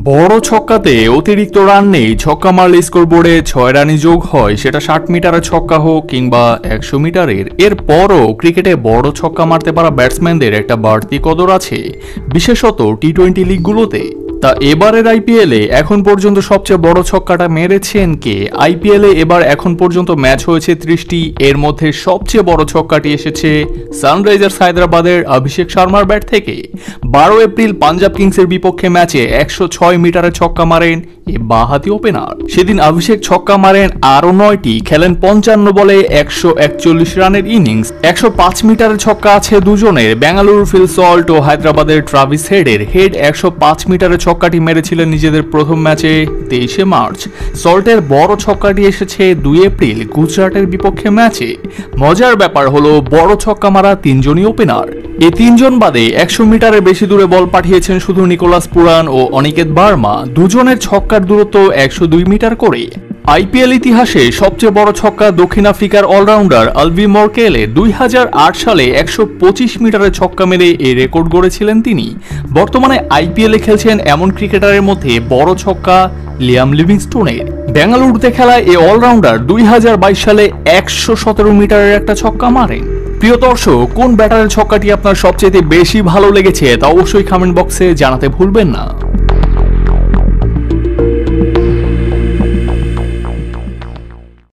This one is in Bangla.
বড় ছক্কাতে অতিরিক্ত রান নেই, ছক্কা মারলে স্কোরবোর্ডে 6 রানই যোগ হয়, সেটা 60 মিটারের ছক্কা হোক কিংবা 100 মিটারের। এরপরও ক্রিকেটে বড় ছক্কা মারতে পারা ব্যাটসম্যানদের একটা বাড়তি কদর আছে, বিশেষত টি-20 লিগগুলোতে। তা এবারের আইপিএলে এখন পর্যন্ত সবচেয়ে বড় ছক্কাটা মেরেছেন কে? আইপিএলে এবার এখন পর্যন্ত ম্যাচ হয়েছে 30টি, এর মধ্যে সবচেয়ে বড় ছক্কাটি এসেছে সানরাইজার্স হায়দ্রাবাদের অভিষেক শর্মার ব্যাট থেকে। 12 এপ্রিল পাঞ্জাব কিংসের বিপক্ষে ম্যাচে 106 মিটারের ছক্কা মারেন এই বাঁহাতি ওপেনার। সেদিন অভিষেক ছক্কা মারেন আরও 9টি, খেলেন 55 বলে 141 রানের ইনিংস। 105 মিটারের ছক্কা আছে দুজনের, বেঙ্গালুরু ফিল সল্ট ও হায়দ্রাবাদের ট্রাভিস হেডের। হেড 105 মিটারের ছক্কাটি মেরেছিলেন নিজেদের প্রথম ম্যাচে 23 মার্চ। সল্টের বড় ছক্কাটি এসেছে 2 এপ্রিল গুজরাটের বিপক্ষে ম্যাচে। মজার ব্যাপার হলো বড় ছক্কা মারা তিনজনই ওপেনার। এই তিনজন বাদে 100 মিটারের বেশি দূরে বল পাঠিয়েছেন শুধু নিকোলাস পুরান ও অনিকেত বার্মা, দুজনের ছক্কার দূরত্ব 102 মিটার করে। আইপিএল ইতিহাসে সবচেয়ে বড় ছক্কা দক্ষিণ আফ্রিকার অলরাউন্ডার আলভি মর্কেলে 2008 সালে 125 মিটারের ছক্কা মেরে এই রেকর্ড গড়েছিলেন তিনি। বর্তমানে আইপিএলে খেলছেন এমন ক্রিকেটারের মধ্যে বড় ছক্কা লিয়াম লিভিংস্টোনের। বেঙ্গালুরুতে খেলা এই অলরাউন্ডার 2022 সালে 117 মিটারের একটা ছক্কা মারেন। প্রিয় দর্শক, কোন ব্যাটারের ছক্কাটি আপনার সবচেয়ে বেশি ভালো লেগেছে তা অবশ্যই কমেন্ট বক্সে জানাতে ভুলবেন না।